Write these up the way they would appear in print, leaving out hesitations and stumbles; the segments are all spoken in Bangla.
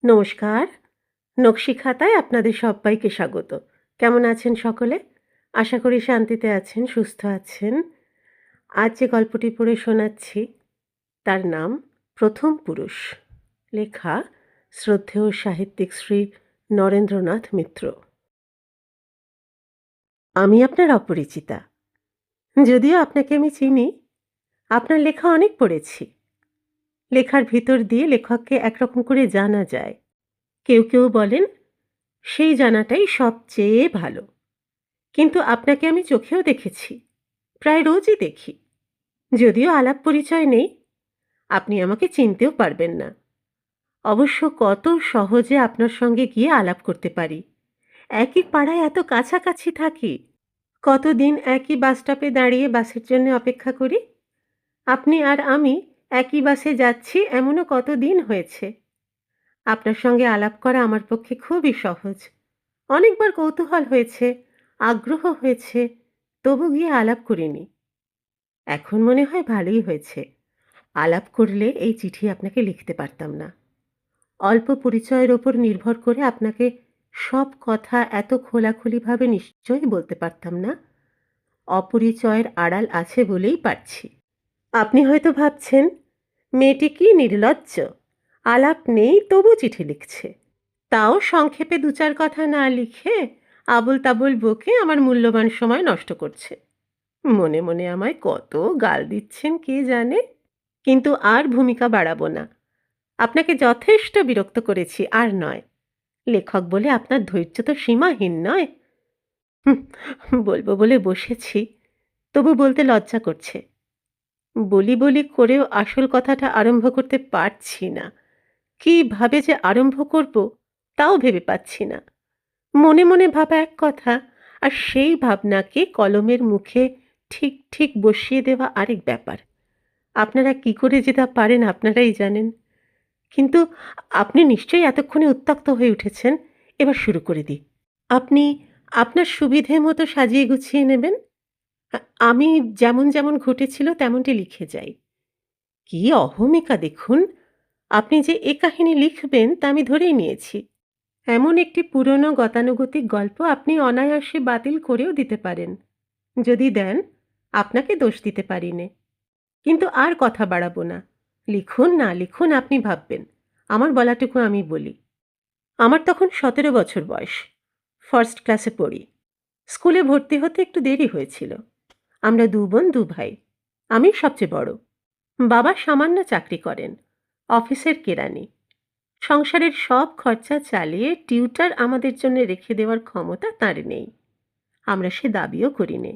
নমস্কার। নকশি খাতায় আপনাদের সব্বাইকে স্বাগত। কেমন আছেন সকলে? আশা করি শান্তিতে আছেন, সুস্থ আছেন। আজ যে গল্পটি পড়ে শোনাচ্ছি তার নাম 'প্রথম পুরুষ'। লেখা শ্রদ্ধেয় সাহিত্যিক শ্রী নরেন্দ্রনাথ মিত্র। আমি আপনার অপরিচিতা। যদিও আপনাকে আমি চিনি, আপনার লেখা অনেক পড়েছি। লেখার ভিতর দিয়ে লেখককে একরকম করে জানা যায়। কেউ কেউ বলেন সেই জানাটাই সবচেয়ে ভালো। কিন্তু আপনাকে আমি চোখেও দেখেছি, প্রায় রোজই দেখি। যদিও আলাপ পরিচয় নেই, আপনি আমাকে চিনতেও পারবেন না। অবশ্য কত সহজে আপনার সঙ্গে গিয়ে আলাপ করতে পারি। একই পাড়ায় এত কাছাকাছি থাকি। কতদিন একই বাসস্টপে দাঁড়িয়ে বাসের জন্য অপেক্ষা করি। আপনি আর আমি একই বাসে যাচ্ছি, এমনও কতদিন হয়েছে। আপনার সঙ্গে আলাপ করা আমার পক্ষে খুবই সহজ। অনেকবার কৌতূহল হয়েছে, আগ্রহ হয়েছে, তবু গিয়ে আলাপ করিনি। এখন মনে হয় ভালোই হয়েছে। আলাপ করলে এই চিঠি আপনাকে লিখতে পারতাম না। অল্প পরিচয়ের ওপর নির্ভর করে আপনাকে সব কথা এত খোলাখুলিভাবে নিশ্চয়ই বলতে পারতাম না। অপরিচয়ের আড়াল আছে বলেই পারছি। আপনি হয়তো ভাবছেন, মেয়েটি কি নির্লজ্জ, আলাপ নেই তবু চিঠি লিখছে। তাও সংক্ষেপে দু চার কথা না লিখে আবোল তাবোল বকে আমার মূল্যবান সময় নষ্ট করছে। মনে মনে আমায় কত গাল দিচ্ছেন কে জানে। কিন্তু আর ভূমিকা বাড়াবো না। আপনাকে যথেষ্ট বিরক্ত করেছি, আর নয়। লেখক বলে আপনার ধৈর্য তো সীমাহীন নয়। হুঁ, বলবো বলে বসেছি, তবু বলতে লজ্জা করছে। বলি বলি করেও আসল কথাটা আরম্ভ করতে পারছি না। কীভাবে যে আরম্ভ করব তাও ভেবে পাচ্ছি না। মনে মনে ভাবা এক কথা, আর সেই ভাবনাকে কলমের মুখে ঠিক ঠিক বসিয়ে দেওয়া আরেক ব্যাপার। আপনারা কি করে যে তা পারেন আপনারাই জানেন। কিন্তু আপনি নিশ্চয়ই এতক্ষণে উত্ত্যক্ত হয়ে উঠেছেন। এবার শুরু করে দিই। আপনি আপনার সুবিধে মতো সাজিয়ে গুছিয়ে নেবেন। আ আমি যেমন যেমন ঘটেছিল তেমনটি লিখে যাই। কি অহমিকা দেখুন! আপনি যে এ কাহিনী লিখবেন তা আমি ধরেই নিয়েছি। এমন একটি পুরনো গতানুগতিক গল্প আপনি অনায়াসে বাতিল করেও দিতে পারেন। যদি দেন, আপনাকে দোষ দিতে পারি নে। কিন্তু আর কথা বাড়াবো না। লিখুন না লিখুন আপনি ভাববেন। আমার বলাটুকু আমি বলি। আমার তখন 17 বছর বয়স। ফার্স্ট ক্লাসে পড়ি। স্কুলে ভর্তি হতে একটু দেরি হয়েছিল। আমরা দু বোন দু ভাই। আমি সবচেয়ে বড়। বাবা সামান্য চাকরি করেন, অফিসের কেরানি। সংসারের সব খরচা চালিয়ে টিউটর আমাদের জন্য রেখে দেওয়ার ক্ষমতা তাঁর নেই। আমরা সে দাবিও করি নে।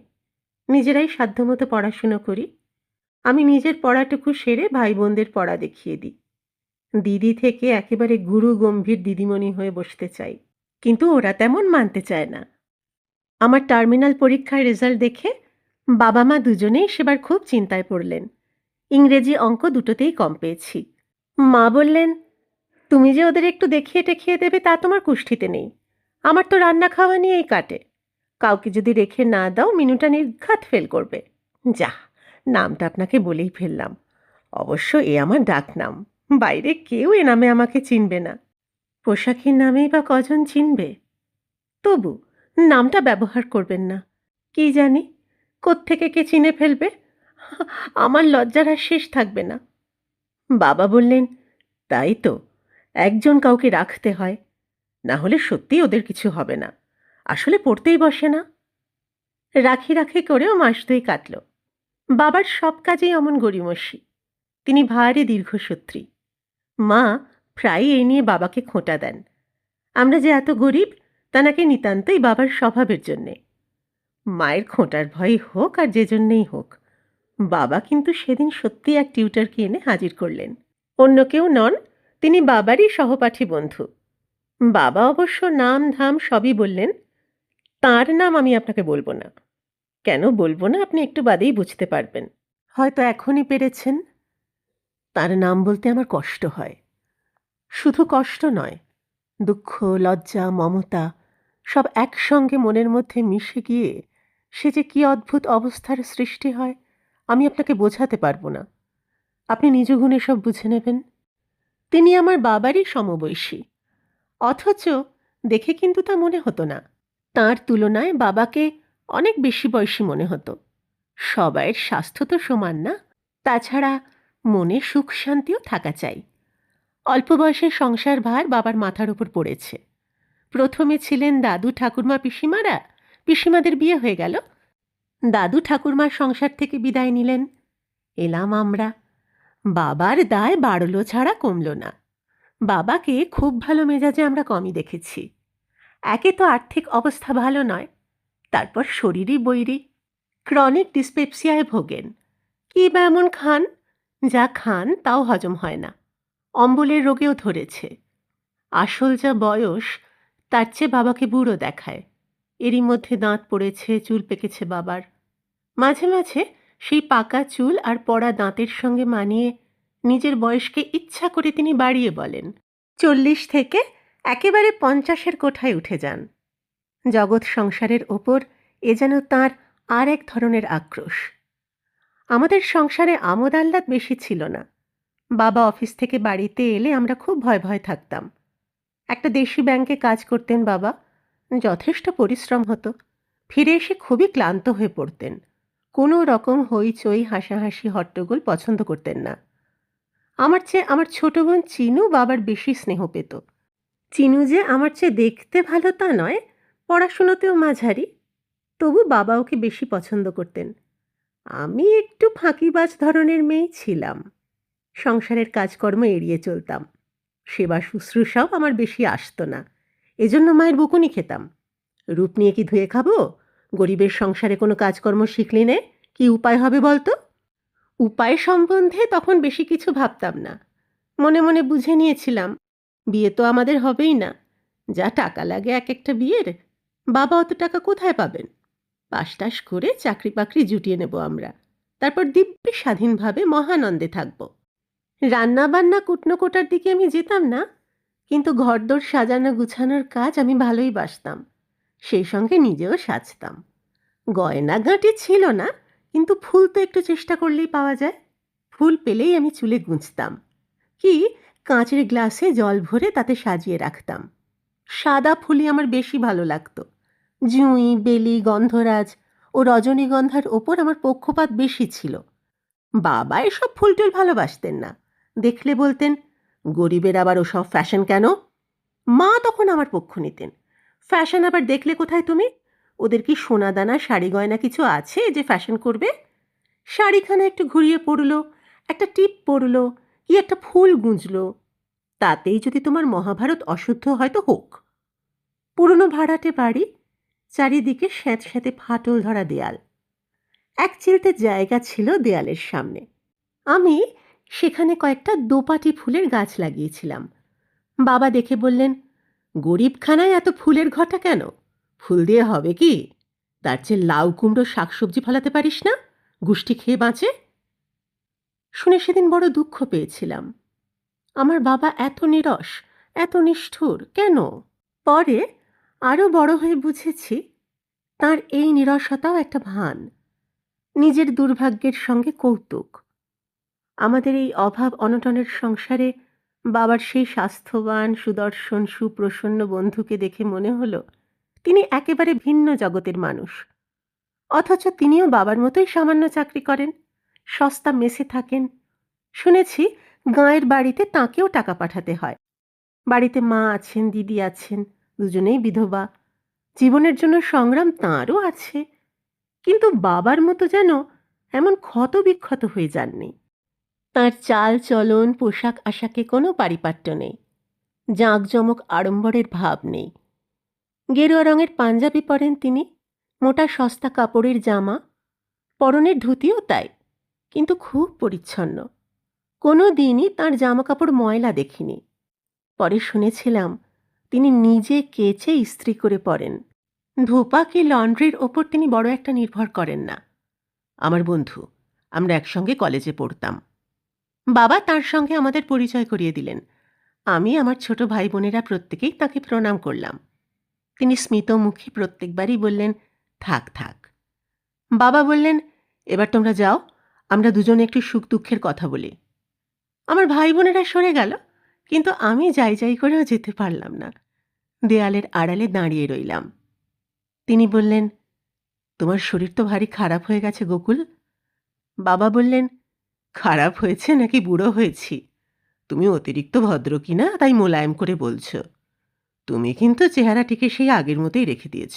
নিজেরাই সাধ্যমতো পড়াশুনো করি। আমি নিজের পড়াটুকু সেরে ভাই বোনদের পড়া দেখিয়ে দিই। দিদি থেকে একেবারে গুরু গম্ভীর দিদিমণি হয়ে বসতে চাই, কিন্তু ওরা তেমন মানতে চায় না। আমার টার্মিনাল পরীক্ষার রেজাল্ট দেখে বাবা মা দুজনেই সেবার খুব চিন্তায় পড়লেন। ইংরেজি অঙ্ক দুটোতেই কম পেয়েছি। মা বললেন, তুমি যে ওদের একটু দেখিয়ে টেখিয়ে দেবে তা তোমার কুষ্ঠিতে নেই। আমার তো রান্না খাওয়া নিয়েই কাটে। কাউকে যদি রেখে না দাও মিনুটা নির্ঘাত ফেল করবে। যাহ, নামটা আপনাকে বলেই ফেললাম। অবশ্য এ আমার ডাক নাম। বাইরে কেউ এ নামে আমাকে চিনবে না। পোশাকের নামেই বা কজন চিনবে? তবু নামটা ব্যবহার করবেন না। কি জানি কোত্থেকে কে চিনে ফেলবে। আমার লজ্জার আর শেষ থাকবে না। বাবা বললেন, তাই তো, একজন কাউকে রাখতে হয়, না হলে সত্যিই ওদের কিছু হবে না। আসলে পড়তেই বসে না। রাখি রাখি করেও মাস দুই কাটল। বাবার সব কাজেই অমন গড়িমসি। তিনি ভারী দীর্ঘসূত্রী। মা প্রায়ই এই নিয়ে বাবাকে খোঁটা দেন। আমরা যে এত গরিব তা নাকি নিতান্তই বাবার স্বভাবের জন্যে। মায়ের খোঁটার ভয় হোক আর যে জন্যেই হোক, বাবা কিন্তু সেদিন সত্যি এক টিউটরকে এনে হাজির করলেন। অন্য কেউ নন, তিনি বাবারই সহপাঠী বন্ধু। বাবা অবশ্য নাম ধাম সবই বললেন। তাঁর নাম আমি আপনাকে বলবো না। কেন বলবো না আপনি একটু বাদেই বুঝতে পারবেন। হয়তো এখনই পেরেছেন। তার নাম বলতে আমার কষ্ট হয়। শুধু কষ্ট নয়, দুঃখ, লজ্জা, মমতা সব একসঙ্গে মনের মধ্যে মিশে গিয়ে সে যে কি অদ্ভুত অবস্থার সৃষ্টি হয় আমি আপনাকে বোঝাতে পারবো না। আপনি নিজ গুণে সব বুঝে নেবেন। তিনি আমার বাবারই সমবয়সী, অথচ দেখে কিন্তু তা মনে হতো না। তাঁর তুলনায় বাবাকে অনেক বেশি বয়সী মনে হতো। সবাইয়ের স্বাস্থ্য তো সমান না। তাছাড়া মনে সুখ শান্তিও থাকা চাই। অল্প বয়সে সংসার ভার বাবার মাথার উপর পড়েছে। প্রথমে ছিলেন দাদু ঠাকুরমা পিসিমারা, পিসিমাদের বিয়ে হয়ে গেল। দাদু ঠাকুরমার সংসার থেকে বিদায় নিলেন, এলাম আমরা। বাবার দায় বাড়ল ছাড়া কমল না। বাবাকে খুব ভালো মেজাজে আমরা কমই দেখেছি। একে তো আর্থিক অবস্থা ভালো নয়, তারপর শরীরই বৈরী। ক্রনিক ডিসপেপসিয়ায় ভোগেন। কী বা এমন খান, যা খান তাও হজম হয় না। অম্বলের রোগেও ধরেছে। আসল যা বয়স, তার চেয়ে বাবাকে বুড়ো দেখায়। এরই মধ্যে দাঁত পড়েছে, চুল পেকেছে বাবার। মাঝে মাঝে সেই পাকা চুল আর পড়া দাঁতের সঙ্গে মানিয়ে নিজের বয়সকে ইচ্ছা করে তিনি বাড়িয়ে বলেন। 40 থেকে একেবারে 50-এর কোঠায় উঠে যান। জগৎ সংসারের ওপর এ যেন তাঁর আর এক ধরনের আক্রোশ। আমাদের সংসারে আমোদ আহ্লাদ বেশি ছিল না। বাবা অফিস থেকে বাড়িতে এলে আমরা খুব ভয় ভয় থাকতাম। একটা দেশি ব্যাংকে কাজ করতেন বাবা, যথেষ্ট পরিশ্রম হতো। ফিরে এসে খুবই ক্লান্ত হয়ে পড়তেন। কোনো রকম হইচই হাসাহাসি হট্টগোল পছন্দ করতেন না। আমার চেয়ে আমার ছোট বোন চিনু বাবার বেশি স্নেহ পেত। চিনু যে আমার চেয়ে দেখতে ভালো তা নয়, পড়াশুনোতেও মাঝারি, তবু বাবা ওকে বেশি পছন্দ করতেন। আমি একটু ফাঁকিবাজ ধরনের মেয়ে ছিলাম। সংসারের কাজকর্ম এড়িয়ে চলতাম। সেবা শুশ্রূষাও আমার বেশি আসতো না, এজন্য মায়ের বকুনি খেতাম। রূপ নিয়ে কি ধুয়ে খাবো? গরিবের সংসারে কোনো কাজকর্ম শিখলি নে, কি উপায় হবে বলতো? উপায় সম্বন্ধে তখন বেশি কিছু ভাবতাম না। মনে মনে বুঝে নিয়েছিলাম, বিয়ে তো আমাদের হবেই না। যা টাকা লাগে এক একটা বিয়ের, বাবা অত টাকা কোথায় পাবেন? পাশ টাশ করে চাকরি বাকরি জুটিয়ে নেব আমরা। তারপর দিব্যি স্বাধীনভাবে মহানন্দে থাকব। রান্নাবান্না কুটনো কোটার দিকে আমি যেতাম না, কিন্তু ঘরদোর সাজানো গুছানোর কাজ আমি ভালোই বাসতাম। সেই সঙ্গে নিজেও সাজতাম। গয়নাগাঁটি ছিল না, কিন্তু ফুল তো একটু চেষ্টা করলেই পাওয়া যায়। ফুল পেলেই আমি চুলে গুঁজতাম, কি কাঁচের গ্লাসে জল ভরে তাতে সাজিয়ে রাখতাম। সাদা ফুলই আমার বেশি ভালো লাগতো। জুঁই, বেলি, গন্ধরাজ ও রজনীগন্ধার ওপর আমার পক্ষপাত বেশি ছিল। বাবা এসব ফুলটুল ভালোবাসতেন না। দেখলে বলতেন, গরিবের আবার ওসব ফ্যাশন কেন? মা তখন আমার পক্ষ নিতেন। ফ্যাশন আবার দেখলে কোথায় তুমি? ওদের কি সোনা দানা শাড়ি গয়না কিছু আছে যে ফ্যাশন করবে? শাড়িখানা একটু ঘুরিয়ে পড়ল, একটা টিপ পরল, কি একটা ফুল গুঁজল, তাতেই যদি তোমার মহাভারত অশুদ্ধ হয় তো হোক। পুরনো ভাড়াটে বাড়ি, চারিদিকে স্যাঁতস্যাঁতে ফাটল ধরা দেয়াল। এক চিলতে জায়গা ছিল দেয়ালের সামনে। আমি সেখানে কয়েকটা দোপাটি ফুলের গাছ লাগিয়েছিলাম। বাবা দেখে বললেন, গরিবখানায় এত ফুলের ঘটা কেন? ফুল দিয়ে হবে কি? তার চেয়ে লাউ কুমড়ো শাকসবজি ফলাতে পারিস না? গুষ্টি খেয়ে বাঁচে। শুনে সেদিন বড় দুঃখ পেয়েছিলাম। আমার বাবা এত নিরস, এত নিষ্ঠুর কেন? পরে আরও বড় হয়ে বুঝেছি, তার এই নিরসতাও একটা ভান, নিজের দুর্ভাগ্যের সঙ্গে কৌতুক। আমাদের এই অভাব অনটনের সংসারে বাবার সেই স্বাস্থ্যবান, সুদর্শন, সুপ্রসন্ন বন্ধুকে দেখে মনে হলো তিনি একেবারে ভিন্ন জগতের মানুষ। অথচ তিনিও বাবার মতোই সামান্য চাকরি করেন, সস্তা মেসে থাকেন। শুনেছি গাঁয়ের বাড়িতে তাঁকেও টাকা পাঠাতে হয়। বাড়িতে মা আছেন, দিদি আছেন, দুজনেই বিধবা। জীবনের জন্য সংগ্রাম তাঁরও আছে, কিন্তু বাবার মতো যেন এমন ক্ষত বিক্ষত হয়ে যাননি। তাঁর চাল চলন, পোশাক আশাকে কোনো পারিপাট্য নেই, জাঁকজমক আড়ম্বরের ভাব নেই। গেরুয়া রঙের পাঞ্জাবি পরেন তিনি, মোটা সস্তা কাপড়ের জামা, পরনের ধুতিও তাই, কিন্তু খুব পরিচ্ছন্ন। কোনো দিনই তাঁর জামাকাপড় ময়লা দেখিনি। পরে শুনেছিলাম তিনি নিজে কেচে ইস্ত্রি করে পরেন। ধোপা কি লন্ড্রির ওপর তিনি বড় একটা নির্ভর করেন না। আমার বন্ধু, আমরা একসঙ্গে কলেজে পড়তাম। বাবা তার সঙ্গে আমাদের পরিচয় করিয়ে দিলেন। আমি, আমার ছোট ভাই বোনেরা প্রত্যেকেই তাকে প্রণাম করলাম। তিনি স্মিতমুখী প্রত্যেকবারই বললেন, থাক থাক। বাবা বললেন, এবার তোমরা যাও, আমরা দুজনে একটু সুখ দুঃখের কথা বলি। আমার ভাই বোনেরা সরে গেল, কিন্তু আমি যাই যাই করেও যেতে পারলাম না। দেয়ালের আড়ালে দাঁড়িয়ে রইলাম। তিনি বললেন, তোমার শরীর তো ভারী খারাপ হয়ে গেছে গোকুল। বাবা বললেন, খারাপ হয়েছে নাকি বুড়ো হয়েছি? তুমি অতিরিক্ত ভদ্র কিনা তাই মোলায়েম করে বলছো। তুমি কিন্তু চেহারাটিকে সেই আগের মতোই রেখে দিয়েছ।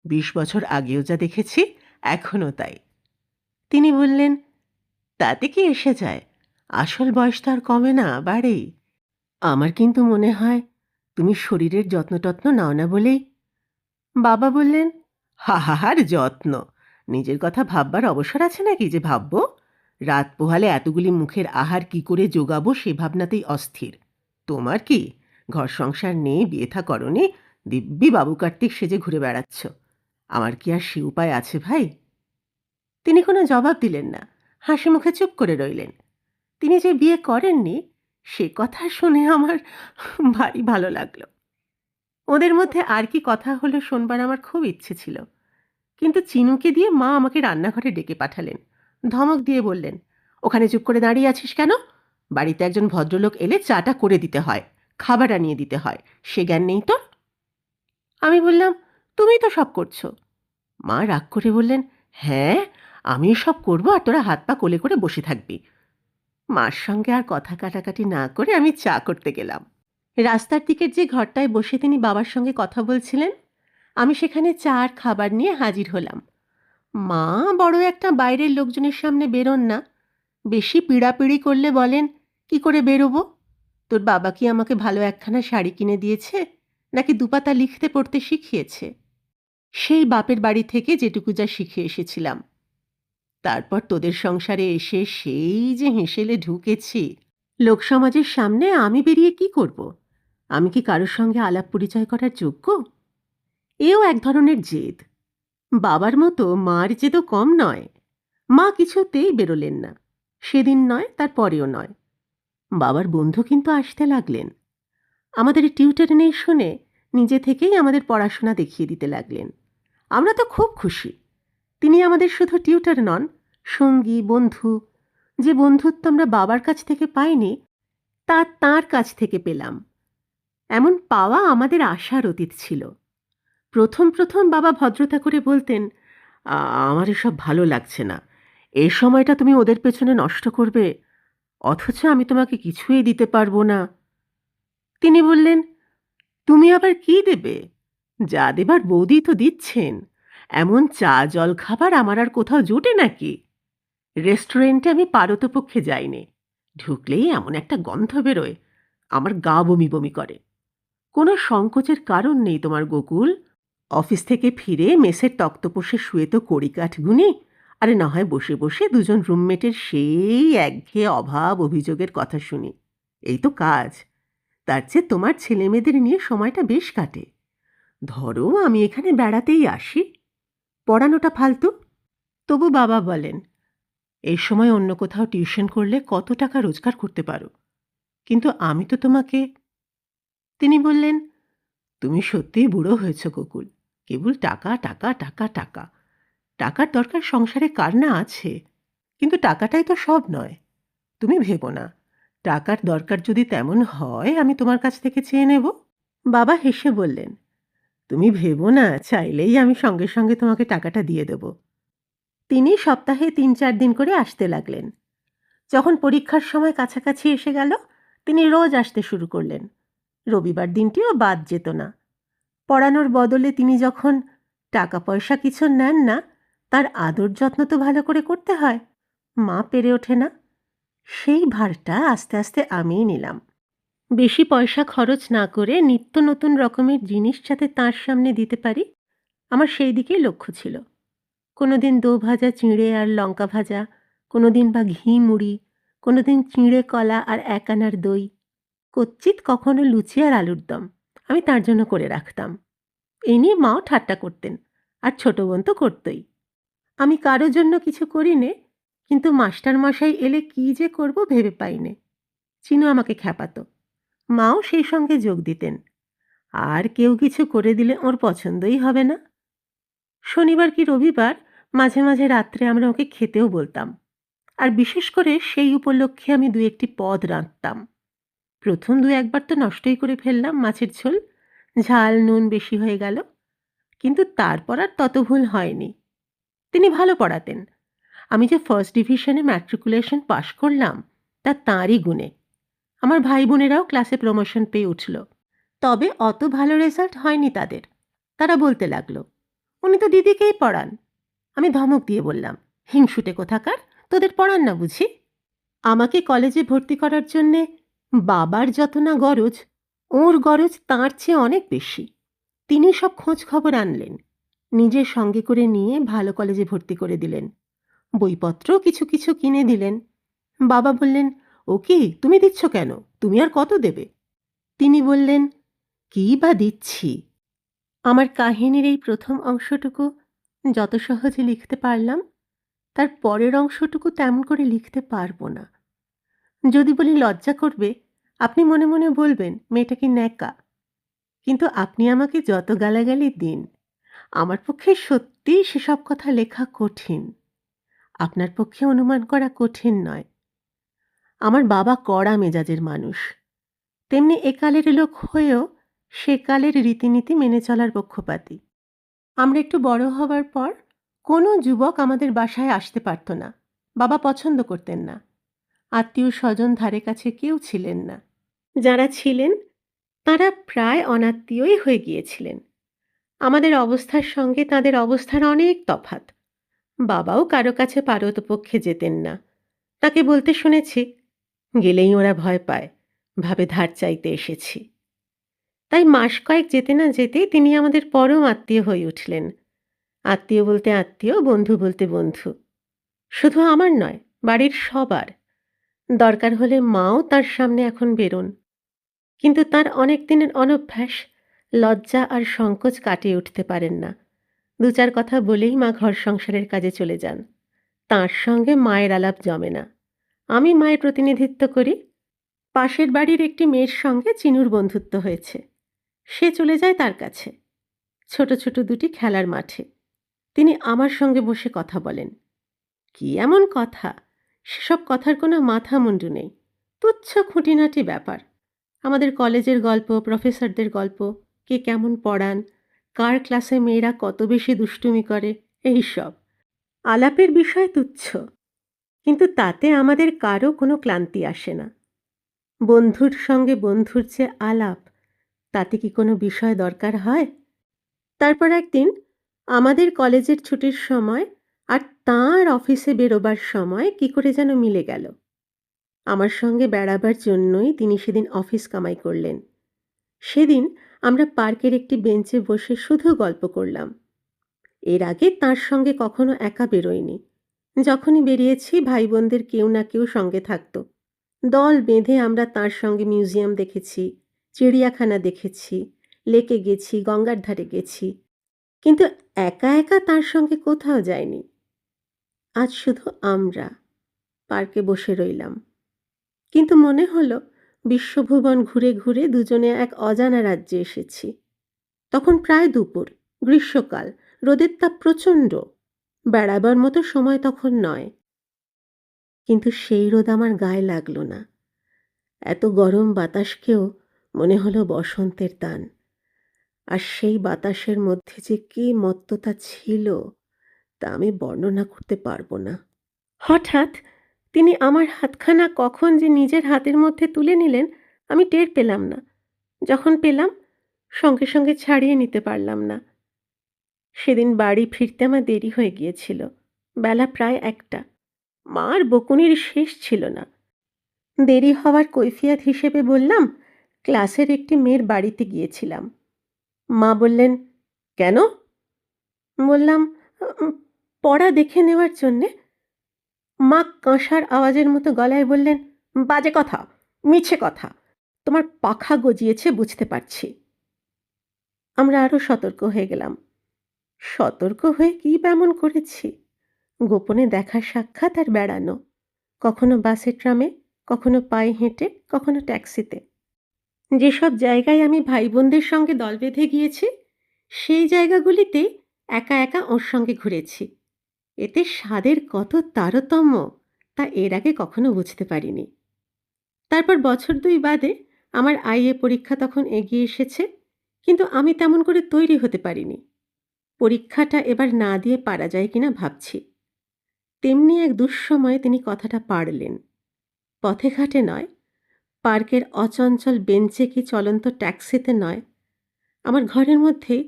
20 বছর আগেও যা দেখেছি এখনও তাই। তিনি বললেন, তাতে কি এসে যায়? আসল বয়স তো আর কমে না, বাড়েই। আমার কিন্তু মনে হয় তুমি শরীরের যত্ন-টত্ন নাও না বলেই। বাবা বললেন, হাহাহার যত্ন! নিজের কথা ভাববার অবসর আছে নাকি যে ভাববো? রাত পোহালে এতগুলি মুখের আহার কি করে জোগাবো সে ভাবনাতেই অস্থির। তোমার কি? ঘর সংসার নেই, বিয়ে থা করনি, দিব্যি বাবু কার্তিক সেজে ঘুরে বেড়াচ্ছ। আমার কি আর সে উপায় আছে ভাই? তিনি কোনো জবাব দিলেন না, হাসি মুখে চুপ করে রইলেন। তিনি যে বিয়ে করেননি সে কথা শুনে আমার ভারী ভালো লাগলো। ওদের মধ্যে আর কি কথা হলো শোনবার আমার খুব ইচ্ছে ছিল, কিন্তু চিনুকে দিয়ে মা আমাকে রান্নাঘরে ডেকে পাঠালেন। ধমক দিয়ে বললেন, ওখানে চুপ করে দাঁড়িয়ে আছিস কেন? বাড়িতে একজন ভদ্রলোক এলে চাটা করে দিতে হয়, খাবার আনিয়ে দিতে হয়, সে জ্ঞান নেই তোর? আমি বললাম, তুমিই তো সব করছো। মা রাগ করে বললেন, হ্যাঁ, আমি সব করবো আর তোরা হাত পা কোলে করে বসে থাকবি। মার সঙ্গে আর কথা কাটাকাটি না করে আমি চা করতে গেলাম। রাস্তার দিকের যে ঘরটায় বসে তিনি বাবার সঙ্গে কথা বলছিলেন, আমি সেখানে চা আর খাবার নিয়ে হাজির হলাম। মা বড় একটা বাইরের লোকজনের সামনে বেরোন না। বেশি পীড়াপিড়ি করলে বলেন, কি করে বেরোবো? তোর বাবা কি আমাকে ভালো একখানা শাড়ি কিনে দিয়েছে, নাকি দুপাতা লিখতে পড়তে শিখিয়েছে? সেই বাপের বাড়ি থেকে যেটুকু যা শিখে এসেছিলাম। তারপর তোদের সংসারে এসে সেই যে হেঁসেলে ঢুকেছি, লোকসমাজের সামনে আমি বেরিয়ে কি করব? আমি কি কারোর সঙ্গে আলাপ পরিচয় করার যোগ্য? এও এক ধরনের জেদ। বাবার মতো মার জেদও কম নয়। মা কিছুতেই বেরোলেন না, সেদিন নয়, তার পরেও নয়। বাবার বন্ধু কিন্তু আসতে লাগলেন। আমাদের টিউটর নেই শুনে নিজে থেকেই আমাদের পড়াশোনা দেখিয়ে দিতে লাগলেন। আমরা তো খুব খুশি। তিনি আমাদের শুধু টিউটর নন, সঙ্গী, বন্ধু। যে বন্ধুত্ব আমরা বাবার কাছ থেকে পাইনি, তা তাঁর কাছ থেকে পেলাম। এমন পাওয়া আমাদের আশার অতীত ছিল। প্রথম প্রথম বাবা ভদ্রতা করে বলতেন, আমার এসব ভালো লাগছে না। এই সময়টা তুমি ওদের পেছনে নষ্ট করবে, অথচ আমি তোমাকে কিছুই দিতে পারবো না। তিনি বললেন, তুমি আবার কি দেবে? যা দেবার বৌদি তো দিচ্ছেন। এমন চা জল খাবার আমার আর কোথাও জোটে নাকি? রেস্টুরেন্টে আমি পারতপক্ষে যাইনি। ঢুকলেই এমন একটা গন্ধ বেরোয়, আমার গা বমি বমি করে। কোনো সংকোচের কারণ নেই তোমার গোকুল। অফিস থেকে ফিরে মেসের তক্তপোষে শুয়ে তো কড়িকাঠ গুনি, আরে না হয় বসে বসে দুজন রুমমেটের সেই একঘেয়ে অভাব অভিযোগের কথা শুনি। এই তো কাজ। তার চেয়ে তোমার ছেলেমেয়েদের নিয়ে সময়টা বেশ কাটে। ধরো আমি এখানে বেড়াতেই আসি, পড়ানোটা ফালতু। তবু বাবা বলেন, এই সময় অন্য কোথাও টিউশন করলে কত টাকা রোজগার করতে পারো, কিন্তু আমি তো তোমাকে। তিনি বললেন, তুমি সত্যিই বুড়ো হয়েছ গোকুল। কেবল টাকা টাকা টাকা টাকা। টাকার দরকার সংসারে কার না আছে, কিন্তু টাকাটাই তো সব নয়। তুমি ভেবো না, টাকার দরকার যদি তেমন হয় আমি তোমার কাছ থেকে চেয়ে নেব। বাবা হেসে বললেন, তুমি ভেবো না, চাইলেই আমি সঙ্গে সঙ্গে তোমাকে টাকাটা দিয়ে দেব। তিনি সপ্তাহে 3-4 দিন করে আসতে লাগলেন। যখন পরীক্ষার সময় কাছাকাছি এসে গেল, তিনি রোজ আসতে শুরু করলেন। রবিবার দিনটিও বাদ যেত না। পড়ানোর বদলে তিনি যখন টাকা পয়সা কিছু নেন না, তার আদর যত্ন তো ভালো করে করতে হয়। মা পেরে ওঠে না। সেই ভারটা আস্তে আস্তে আমিই নিলাম। বেশি পয়সা খরচ না করে নিত্য নতুন রকমের জিনিস যাতে তাঁর সামনে দিতে পারি, আমার সেই দিকেই লক্ষ্য ছিল। কোনোদিন দো ভাজা চিঁড়ে আর লঙ্কা ভাজা, কোনোদিন বা ঘি মুড়ি, কোনোদিন চিঁড়ে কলা আর 1 আনার দই, কচ্চিৎ কখনো লুচি আর আলুর দম আমি তার জন্য করে রাখতাম। এই নিয়ে মাও ঠাট্টা করতেন, আর ছোট বোন তো করতই। আমি কারো জন্য কিছু করি নে, কিন্তু মাস্টার মশাই এলে কি যে করব ভেবে পাই নে। চিনু আমাকে খ্যাপাতো, মাও সেই সঙ্গে যোগ দিতেন। আর কেউ কিছু করে দিলে ওর পছন্দই হবে না। শনিবার কি রবিবার মাঝে মাঝে রাত্রে আমরা ওকে খেতেও বলতাম, আর বিশেষ করে সেই উপলক্ষে আমি 2-1টি পদ রাঁধতাম। প্রথম 2-1 বার তো নষ্টই করে ফেললাম মাছের ঝোল, ঝাল নুন বেশি হয়ে গেল, কিন্তু তারপর আর তত ভুল হয়নি। তিনি ভালো পড়াতেন। আমি যে ফার্স্ট ডিভিশনে ম্যাট্রিকুলেশন পাশ করলাম তা তাঁরই গুণে। আমার ভাই বোনেরাও ক্লাসে প্রমোশন পেয়ে উঠল। তবে অত ভালো রেজাল্ট হয়নি তাদের। তারা বলতে লাগলো, উনি তো দিদিকেই পড়ান। আমি ধমক দিয়ে বললাম, হিংসুটে কোথাকার, তোদের পড়ান না বুঝি? আমাকে কলেজে ভর্তি করার জন্যে বাবার যত না গরজ, ওর গরজ তাঁর চেয়ে অনেক বেশি। তিনি সব খোঁজ খবর আনলেন, নিজের সঙ্গে করে নিয়ে ভালো কলেজে ভর্তি করে দিলেন। বইপত্র কিছু কিছু কিনে দিলেন। বাবা বললেন, ও কি তুমি দিচ্ছ কেন, তুমি আর কত দেবে? তিনি বললেন, কী বা দিচ্ছি। আমার কাহিনীর এই প্রথম অংশটুকু যত সহজে লিখতে পারলাম, তার পরের অংশটুকু তেমন করে লিখতে পারবো না। যদি বলি লজ্জা করবে, আপনি মনে মনে বলবেন মেয়েটা কি ন্যাকা। কিন্তু আপনি আমাকে যত গালাগালি দিন, আমার পক্ষে সত্যিই সেসব কথা লেখা কঠিন। আপনার পক্ষে অনুমান করা কঠিন নয়। আমার বাবা কড়া মেজাজের মানুষ, তেমনি একালের লোক হয়েও সেকালের রীতিনীতি মেনে চলার পক্ষপাতী। আমরা একটু বড় হবার পর কোনো যুবক আমাদের বাসায় আসতে পারত না। বাবা পছন্দ করতেন না। আত্মীয় স্বজন ধারে কাছে কেউ ছিলেন না। যারা ছিলেন তারা প্রায় অনাত্মীয়ই হয়ে গিয়েছিলেন। আমাদের অবস্থার সঙ্গে তাদের অবস্থার অনেক তফাৎ। বাবাও কারো কাছে পারতপক্ষে যেতেন না। তাকে বলতে শুনেছি, গেলেই ওরা ভয় পায়, ভাবে ধার চাইতে এসেছি। তাই মাস কয়েক যেতে না যেতেই তিনি আমাদের পরম আত্মীয় হয়ে উঠলেন। আত্মীয় বলতে আত্মীয়, বন্ধু বলতে বন্ধু। শুধু আমার নয়, বাড়ির সবার। দরকার হলে মাও তার সামনে এখন বেরোন। কিন্তু তার অনেক দিনের অনভ্যাস, লজ্জা আর সংকোচ কাটিয়ে উঠতে পারেন না। দু চার কথা বলেই মা ঘর সংসারের কাজে চলে যান। তাঁর সঙ্গে মায়ের আলাপ জমে না। আমি মায়ের প্রতিনিধিত্ব করি। পাশের বাড়ির একটি মেয়ের সঙ্গে চিনুর বন্ধুত্ব হয়েছে। সে চলে যায় তার কাছে, ছোট ছোট দুটি খেলার মাঠে। তিনি আমার সঙ্গে বসে কথা বলেন। কি এমন কথা, সেসব কথার কোনো মাথা মুন্ডু নেই। তুচ্ছ খুঁটিনাটি ব্যাপার। আমাদের কলেজের গল্প, প্রফেসরদের গল্প, কে কেমন পড়ান, কার ক্লাসে মেয়েরা কত বেশি দুষ্টুমি করে, এই সব। আলাপের বিষয় তুচ্ছ, কিন্তু তাতে আমাদের কারও কোনো ক্লান্তি আসে না। বন্ধুর সঙ্গে বন্ধুর যে আলাপ, তাতে কি কোনো বিষয় দরকার হয়? তারপর একদিন আমাদের কলেজের ছুটির সময় আর তাঁর অফিসে বেরোবার সময় কি করে যেন মিলে গেল। আমার সঙ্গে বেড়াবার জন্যই তিনি সেদিন অফিস কামাই করলেন। সেদিন আমরা পার্কের একটি বেঞ্চে বসে শুধু গল্প করলাম। এর আগে তাঁর সঙ্গে কখনো একা বেরোয়নি। যখনই বেরিয়েছি ভাই বোনদের কেউ না কেউ সঙ্গে থাকতো। দল বেঁধে আমরা তাঁর সঙ্গে মিউজিয়াম দেখেছি, চিড়িয়াখানা দেখেছি, লেকে গেছি, গঙ্গার ধারে গেছি। কিন্তু একা একা তাঁর সঙ্গে কোথাও যাইনি। আজ শুধু আমরা পার্কে বসে রইলাম। কিন্তু মনে হলো বিশ্বভুবন ঘুরে ঘুরে দুজনে এক অজানা রাজ্যে এসেছি। তখন প্রায় দুপুর, গ্রীষ্মকাল, রোদের তাপ প্রচণ্ড। বেড়াবার মতো সময় তখন নয়। কিন্তু সেই রোদ আমার গায়ে লাগলো না। এত গরম বাতাসকেও মনে হলো বসন্তের দান। আর সেই বাতাসের মধ্যে যে কী মত্ততা ছিল, তা আমি বর্ণনা করতে পারবো না। হঠাৎ তিনি আমার হাতখানা কখন যে নিজের হাতের মধ্যে তুলে নিলেন আমি টের পেলাম না। যখন পেলাম, সঙ্গে সঙ্গে ছাড়িয়ে নিতে পারলাম না। সেদিন বাড়ি ফিরতে আমার দেরি হয়ে গিয়েছিল। বেলা প্রায় 1টা। মার বকুনির শেষ ছিল না। দেরি হওয়ার কৈফিয়ত হিসেবে বললাম, ক্লাসের একটি মেয়ের বাড়িতে গিয়েছিলাম। মা বললেন, কেন? বললাম, "উম, পড়া দেখে নেওয়ার জন্যে।" মা কাঁসার আওয়াজের মতো গলায় বললেন, বাজে কথা, মিছে কথা, তোমার পাখা গজিয়েছে বুঝতে পারছি। আমরা আরও সতর্ক হয়ে গেলাম। সতর্ক হয়ে কী এমন করেছি? গোপনে দেখা সাক্ষাৎ আর বেড়ানো, কখনো বাসে ট্রামে, কখনো পায়ে হেঁটে, কখনো ট্যাক্সিতে। যেসব জায়গায় আমি ভাই বোনদের সঙ্গে দল বেঁধে গিয়েছি, সেই জায়গাগুলিতে একা একা ওর সঙ্গে ঘুরেছি। এতে স্বাদের কত তারতম্য, তা এর আগে কখনো বুঝতে পারিনি। তারপর বছর 2 বাদে আমার আইএ পরীক্ষা তখন এগিয়ে এসেছে। কিন্তু আমি তেমন করে তৈরি হতে পারিনি। পরীক্ষাটা এবার না দিয়ে পারা যায় কিনা ভাবছি। তেমনি এক দুঃসময়ে তিনি কথাটা পাড়লেন। পথে ঘাটে নয়, পার্কের অচঞ্চল বেঞ্চে কি চলন্ত ট্যাক্সিতে নয়, আমার ঘরের মধ্যেই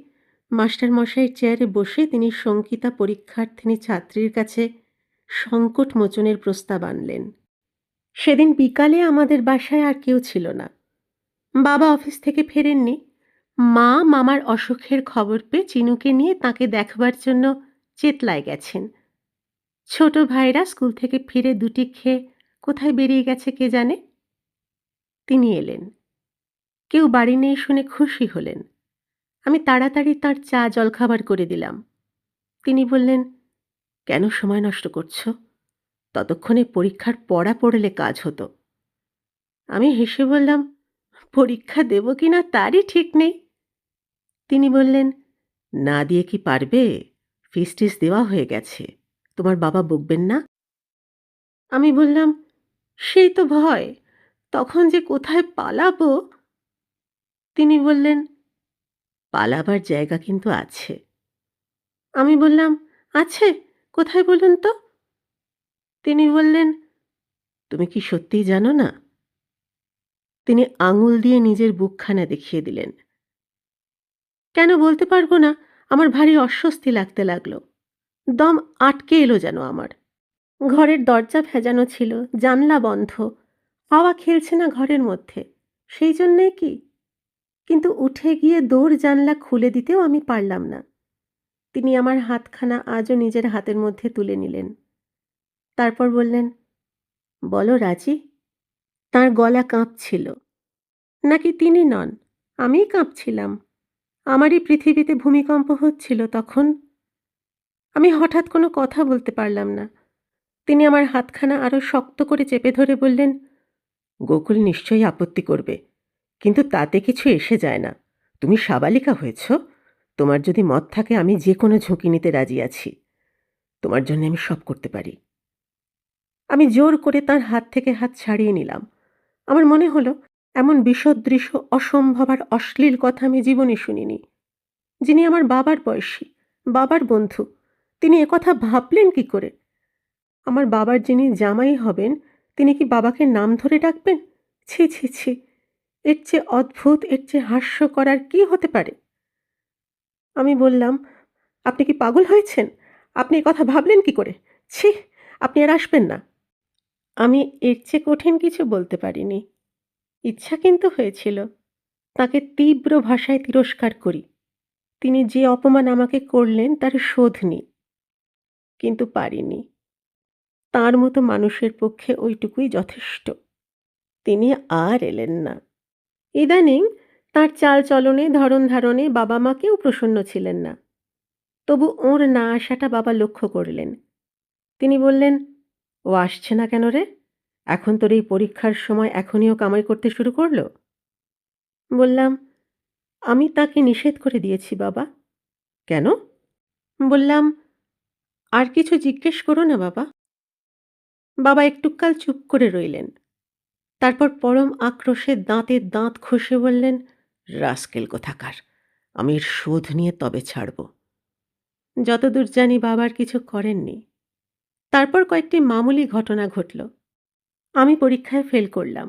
মাস্টারমশাইয়ের চেয়ারে বসে তিনি শঙ্কিতা পরীক্ষার্থিনী ছাত্রীর কাছে সংকট মোচনের প্রস্তাব আনলেন। সেদিন বিকালে আমাদের বাসায় আর কেউ ছিল না। বাবা অফিস থেকে ফেরেননি। মা মামার অসুখের খবর পেয়ে চিনুকে নিয়ে তাকে দেখবার জন্য চেতলায় গেছেন। ছোট ভাইরা স্কুল থেকে ফিরে দুটি খেয়ে কোথায় বেরিয়ে গেছে কে জানে। তিনি এলেন। কেউ বাড়ি নেই শুনে খুশি হলেন। আমি তাড়াতাড়ি তাঁর চা জলখাবার করে দিলাম। তিনি বললেন, কেন সময় নষ্ট করছো? ততক্ষণে পরীক্ষার পড়া পড়লে কাজ হতো। আমি হেসে বললাম, পরীক্ষা দেব কিনা তারই ঠিক নেই। তিনি বললেন, না দিয়ে কি পারবে? ফিস টিস দেওয়া হয়ে গেছে, তোমার বাবা বকবেন না? আমি বললাম, সেই তো ভয়, তখন যে কোথায় পালাবো। তিনি বললেন, পালাবার জায়গা কিন্তু আছে। আমি বললাম, আছে, কোথায় বলুন তো? তিনি বললেন, তুমি কি সত্যিই জানো না? তিনি আঙুল দিয়ে নিজের বুকখানা দেখিয়ে দিলেন। কেন বলতে পারবো না? আমার ভারী অস্বস্তি লাগতে লাগলো। দম আটকে এলো যেন আমার। ঘরের দরজা ভেজানো ছিল, জানলা বন্ধ, হাওয়া খেলছে না ঘরের মধ্যে। সেই জন্যে কি? কিন্তু উঠে গিয়ে দৌড় জানলা খুলে দিতেও আমি পারলাম না। তিনি আমার হাতখানা আজও নিজের হাতের মধ্যে তুলে নিলেন। তারপর বললেন, বলো রাজি। তাঁর গলা কাঁপছিল। নাকি তিনি নন, আমিই কাঁপছিলাম। আমারই পৃথিবীতে ভূমিকম্প হচ্ছিল তখন। আমি হঠাৎ কোনো কথা বলতে পারলাম না। তিনি আমার হাতখানা আরো শক্ত করে চেপে ধরে বললেন, গোকুল নিশ্চয়ই আপত্তি করবে, কিন্তু তাতে কিছু এসে যায় না। তুমি সাবালিকা হয়েছ, তোমার যদি মত থাকে আমি যে কোনো ঝুঁকি নিতে রাজি আছি। তোমার জন্য আমি সব করতে পারি। আমি জোর করে তার হাত থেকে হাত ছাড়িয়ে নিলাম। আমার মনে হলো এমন বিসদৃশ্য অসম্ভব আর অশ্লীল কথা আমি জীবনে শুনিনি। যিনি আমার বাবার বয়সী, বাবার বন্ধু, তিনি একথা ভাবলেন কি করে? আমার বাবার যিনি জামাই হবেন, তিনি কি বাবাকে নাম ধরে ডাকবেন? ছি ছি ছি, এর চেয়ে অদ্ভুত, এর চেয়ে হাস্যকর আর কি হতে পারে? আমি বললাম, আপনি কি পাগল হয়েছেন? আপনি এ কথা ভাবলেন কি করে? ছি, আপনি আর আসবেন না। আমি এর চেয়ে কঠিন কিছু বলতে পারিনি। ইচ্ছা কিন্তু হয়েছিল তাকে তীব্র ভাষায় তিরস্কার করি। তিনি যে অপমান আমাকে করলেন তার শোধ নিই, কিন্তু পারিনি। তাঁর মতো মানুষের পক্ষে ওইটুকুই যথেষ্ট। তিনি আর এলেন না। ইদানিং তাঁর চালচলনে, ধরন ধারণে বাবা মা কেউ প্রসন্ন ছিলেন না। তবু ওঁর না আসাটা বাবা লক্ষ্য করলেন। তিনি বললেন, ও আসছে না কেন রে? এখন তোর এই পরীক্ষার সময় এখনই ও কামাই করতে শুরু করলো? বললাম, আমি তাকে নিষেধ করে দিয়েছি বাবা। কেন? বললাম, আর কিছু জিজ্ঞেস করো না বাবা। বাবা একটুকাল চুপ করে রইলেন। তারপর পরম আক্রোশে দাঁতে দাঁত ঘষে বললেন, রাস্কেল কোথাকার, আমি এর শোধ নিয়ে তবে ছাড়ব। যতদূর জানি বাবার কিছু করেননি। তারপর কয়েকটি মামুলি ঘটনা ঘটল। আমি পরীক্ষায় ফেল করলাম।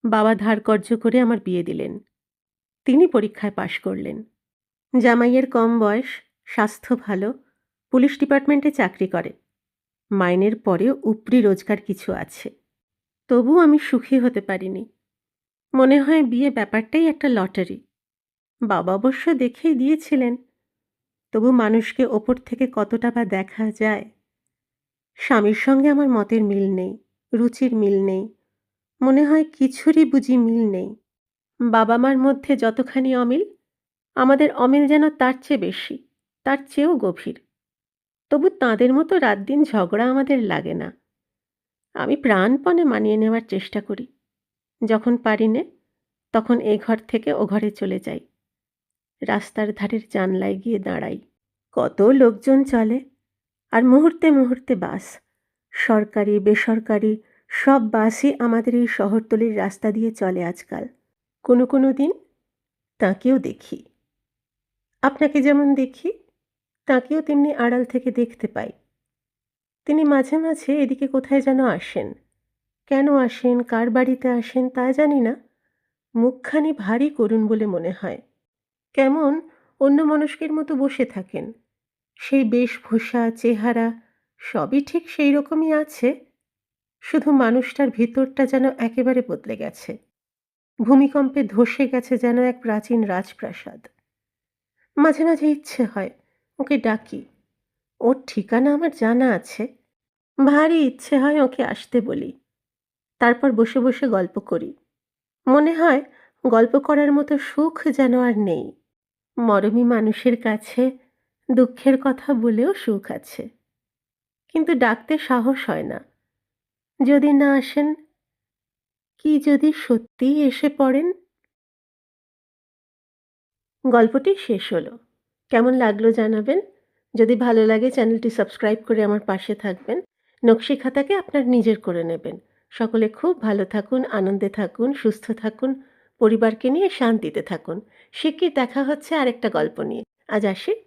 বাবা ধার কর্জ করে আমার বিয়ে দিলেন। তিনি পরীক্ষায় পাশ করলেন। জামাইয়ের কম বয়স, স্বাস্থ্য ভালো, পুলিশ ডিপার্টমেন্টে চাকরি করে। মাইনের পরেও উপরি রোজগার কিছু আছে। তবু আমি সুখী হতে পারিনি। মনে হয় বিয়ে ব্যাপারটাই একটা লটারি। বাবা অবশ্য দেখেই দিয়েছিলেন। তবু মানুষকে ওপর থেকে কতটা বা দেখা যায়। স্বামীর সঙ্গে আমার মতের মিল নেই, রুচির মিল নেই, মনে হয় কিছুরই বুঝি মিল নেই। বাবা মার মধ্যে যতখানি অমিল, আমাদের অমিল যেন তার চেয়ে বেশি, তার চেয়েও গভীর। তবু তাঁদের মতো রাত দিন ঝগড়া আমাদের লাগে না। আমি প্রাণপণে মানিয়ে নেওয়ার চেষ্টা করি। যখন পারি নে, তখন এ ঘর থেকে ও ঘরে চলে যাই। রাস্তার ধারের জানলায় গিয়ে দাঁড়াই। কত লোকজন চলে, আর মুহূর্তে মুহূর্তে বাস। সরকারি বেসরকারি সব বাসই আমাদের এই শহরতলির রাস্তা দিয়ে চলে আজকাল। কোনো কোনো দিন তাঁকেও দেখি। আপনাকে যেমন দেখি, তাঁকেও তেমনি আড়াল থেকে দেখতে পাই। তিনি মাঝে মাঝে এদিকে কোথায় যেন আসেন। কেন আসেন, কার বাড়িতে আসেন তা জানি না। মুখখানি ভারী করুণ বলে মনে হয়। কেমন অন্যমনস্কের মতো বসে থাকেন। সেই বেশভূষা, চেহারা সবই ঠিক সেই রকমই আছে। শুধু মানুষটার ভিতরটা যেন একেবারে বদলে গেছে। ভূমিকম্পে ধসে গেছে যেন এক প্রাচীন রাজপ্রাসাদ। মাঝে মাঝে ইচ্ছে হয় ওকে ডাকি। ওর ঠিকানা আমার জানা আছে। ভারী ইচ্ছে হয় ওকে আসতে বলি। তারপর বসে বসে গল্প করি। মনে হয় গল্প করার মতো সুখ যেন আর নেই। মরমী মানুষের কাছে দুঃখের কথা বলেও সুখ আছে। কিন্তু ডাকতে সাহস হয় না। যদি না আসেন, কি যদি সত্যিই এসে পড়েন? গল্পটি শেষ হলো। কেমন লাগলো জানাবেন। যদি ভালো লাগে চ্যানেলটি সাবস্ক্রাইব করে আমার পাশে থাকবেন। নকশি খাতাকে আপনার নিজের করে নেবেন। সকলে খুব ভালো থাকুন, আনন্দে থাকুন, সুস্থ থাকুন, পরিবারকে নিয়ে শান্তিতে থাকুন। শিগগির দেখা হচ্ছে আরেকটা গল্প নিয়ে। আজ আসি।